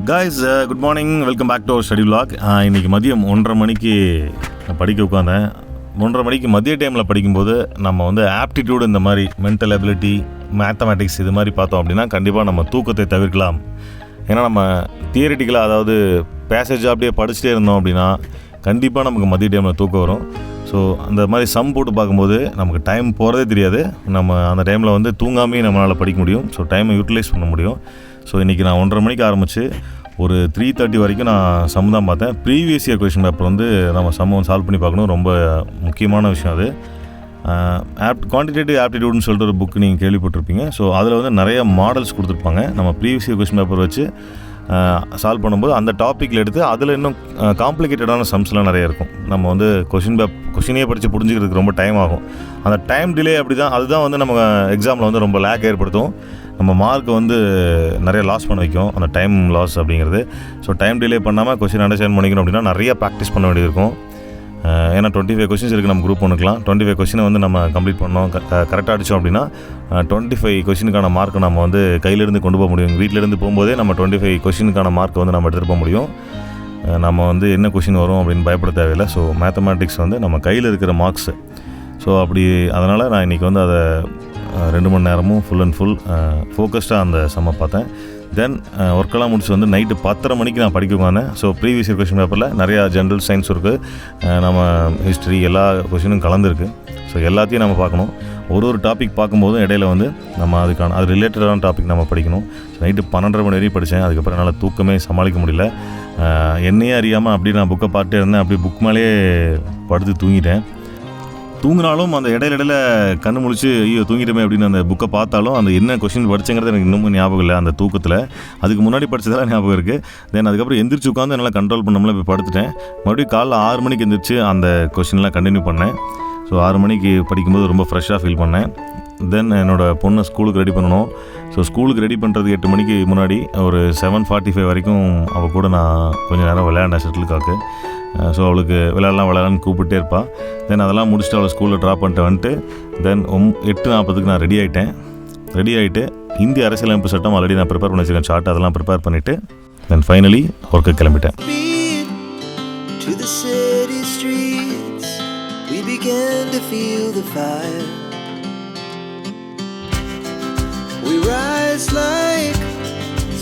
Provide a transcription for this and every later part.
Guys good morning, welcome back to our study vlog. இன்றைக்கி மதியம் 1:30 மணிக்கு நான் படிக்க உட்காந்தேன். 1:30 மணிக்கு மதிய டைமில் படிக்கும்போது நம்ம வந்து ஆப்டிடியூடு, இந்த மாதிரி மென்டல் எபிலிட்டி, மேத்தமேட்டிக்ஸ் இது மாதிரி பார்த்தோம் அப்படின்னா கண்டிப்பாக நம்ம தூக்கத்தை தவிர்க்கலாம். ஏன்னா நம்ம தியரிட்டிக்கலாக, அதாவது பேசேஜாக அப்படியே படிச்சுட்டே இருந்தோம் அப்படின்னா கண்டிப்பாக நமக்கு மதிய டைமில் தூக்கம் வரும். ஸோ அந்த மாதிரி சம் போட்டு பார்க்கும்போது நமக்கு டைம் போகிறதே தெரியாது. நம்ம அந்த டைமில் வந்து தூங்காமே நம்மளால் படிக்க முடியும். ஸோ டைமை யூட்டிலைஸ் பண்ண முடியும். ஸோ இன்றைக்கி நான் 1:30 மணிக்கு ஆரம்பித்து ஒரு 3:30 வரைக்கும் நான் சம் தான் பார்த்தேன். ப்ரீவியஸ் இயர் கொஷின் பேப்பர் வந்து நம்ம சம்மை சால்வ் பண்ணி பார்க்கணும். ரொம்ப முக்கியமான விஷயம் அது. குவான்டிடேட்டிவ் ஆப்டிடியூட்னு சொல்லிட்டு ஒரு புக் நீங்கள் கேள்விப்பட்டிருப்பீங்க. ஸோ அதில் வந்து நிறைய மாடல்ஸ் கொடுத்துருப்பாங்க. நம்ம ப்ரீவியஸ் இயர் கொஷின் பேப்பர் வச்சு சால்வ் பண்ணும்போது அந்த டாப்பிக்கில் எடுத்து அதில் இன்னும் காம்ப்ளிகேட்டடான சம்ஸ்லாம் நிறைய இருக்கும். நம்ம வந்து கொஷினே படித்து புரிஞ்சுக்கிறதுக்கு ரொம்ப டைம் ஆகும். அந்த டைம் டிலே அதுதான் வந்து நம்ம எக்ஸாமில் வந்து ரொம்ப லேக் ஏற்படுத்தும். நம்ம மார்க்கை வந்து நிறைய லாஸ் பண்ண வைக்கும், அந்த டைம் லாஸ் அப்படிங்கிறது. ஸோ டைம் டிலே பண்ணாமல் கொஷின் அண்டர்ஸ்டாண்ட் பண்ணிக்கணும் அப்படின்னா நிறைய ப்ராக்டிஸ் பண்ண வேண்டியது இருக்கும். ஏன்னா 25 கொஷின்ஸ் இருக்குது நம்ம குரூப் ஒன்றுக்கலாம். 25 கொஷினை வந்து நம்ம கம்ப்ளீட் பண்ணோம், கரெக்டாக அடித்தோம் அப்படின்னா 25 கொஷினுக்கான மார்க்கை நம்ம வந்து கையிலேருந்து கொண்டு போக முடியும். வீட்டிலேருந்து போகும்போதே நம்ம 25 கொஷினுக்கான மார்க்கை வந்து நம்ம எடுத்துகிட்டு போக முடியும். நம்ம வந்து என்ன கொஷின் வரும் அப்படின்னு பயப்பட தேவையில்லை. ஸோ மேத்தமேட்டிக்ஸ் வந்து நம்ம கையில் இருக்கிற மார்க்ஸு. ஸோ அதனால் நான் இன்றைக்கி வந்து அதை 2 மணி நேரமும் ஃபுல் அண்ட் ஃபுல் ஃபோக்கஸ்டாக அந்த செம்மை பார்த்தேன். தென் ஒர்க்கெல்லாம் முடிச்சு வந்து நைட்டு 10:30 மணிக்கு நான் படிக்க உட்காந்தேன். ஸோ ப்ரீவியஸ் இயர் கொஷின் பேப்பரில் நிறையா ஜென்ரல் சயின்ஸ் இருக்குது, நம்ம ஹிஸ்ட்ரி, எல்லா கொஷினும் கலந்துருக்கு. ஸோ எல்லாத்தையும் நம்ம பார்க்கணும். ஒரு டாபிக் பார்க்கும்போதும் இடையில வந்து நம்ம அது ரிலேட்டடான டாபிக் நம்ம படிக்கணும். ஸோ நைட்டு 12:30 மணி வரையும் படித்தேன். அதுக்கப்புறம் என்னால் தூக்கமே சமாளிக்க முடியல. என்னையே அறியாமல் அப்படி நான் புக்கை பார்த்துட்டே இருந்தேன். அப்படி புக் மேலேயே படுத்து தூங்கிட்டேன். தூங்கினாலும் அந்த இடையில கண்ணு முழிச்சு ஐயோ தூங்கிட்டோமே அப்படின்னு அந்த புக்கை பார்த்தாலும் அந்த என்ன கொஷின் படித்தங்கிறது எனக்கு இன்னமும் ஞாபகம் இல்லை. அந்த தூக்கத்தில் அதுக்கு முன்னாடி படித்ததெல்லாம் ஞாபகம் இருக்குது. தென் அதுக்கப்புறம் எந்திரிச்சு உட்காந்து என்னால் கண்ட்ரோல் பண்ணாமல் போய் படுத்துட்டேன். மறுபடியும் காலைல 6 மணிக்கு எந்திரிச்சு அந்த கொஷின்லாம் கண்டினியூ பண்ணேன். ஸோ 6 மணிக்கு படிக்கும்போது ரொம்ப ஃப்ரெஷ்ஷாக ஃபீல் பண்ணேன். தென் என்னோடய பொண்ணை ஸ்கூலுக்கு ரெடி பண்ணணும். ஸோ ஸ்கூலுக்கு ரெடி பண்ணுறதுக்கு 8 மணிக்கு முன்னாடி ஒரு 7:45 வரைக்கும் அவள் கூட நான் கொஞ்சம் நேரம் விளையாண்டேன் ஷட்டில் காக்கு. ஸோ அவளுக்கு விளையாடலான்னு கூப்பிட்டே இருப்பாள். தென் அதெல்லாம் முடிச்சுட்டு அவளை ஸ்கூலில் ட்ராப் பண்ணிட்டு வந்துட்டு தென் 8:40 நான் ரெடி ஆகிட்டு இந்திய அரசியலமைப்பு சட்டம் ஆல்ரெடி நான் ப்ரிப்பேர் பண்ணி வச்சுருக்கேன், சார்ட் அதெல்லாம் ப்ரிப்பேர் பண்ணிவிட்டு தென் ஃபைனலி ஒர்க்கு கிளம்பிட்டேன். We rise like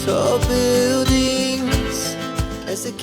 tall buildings as the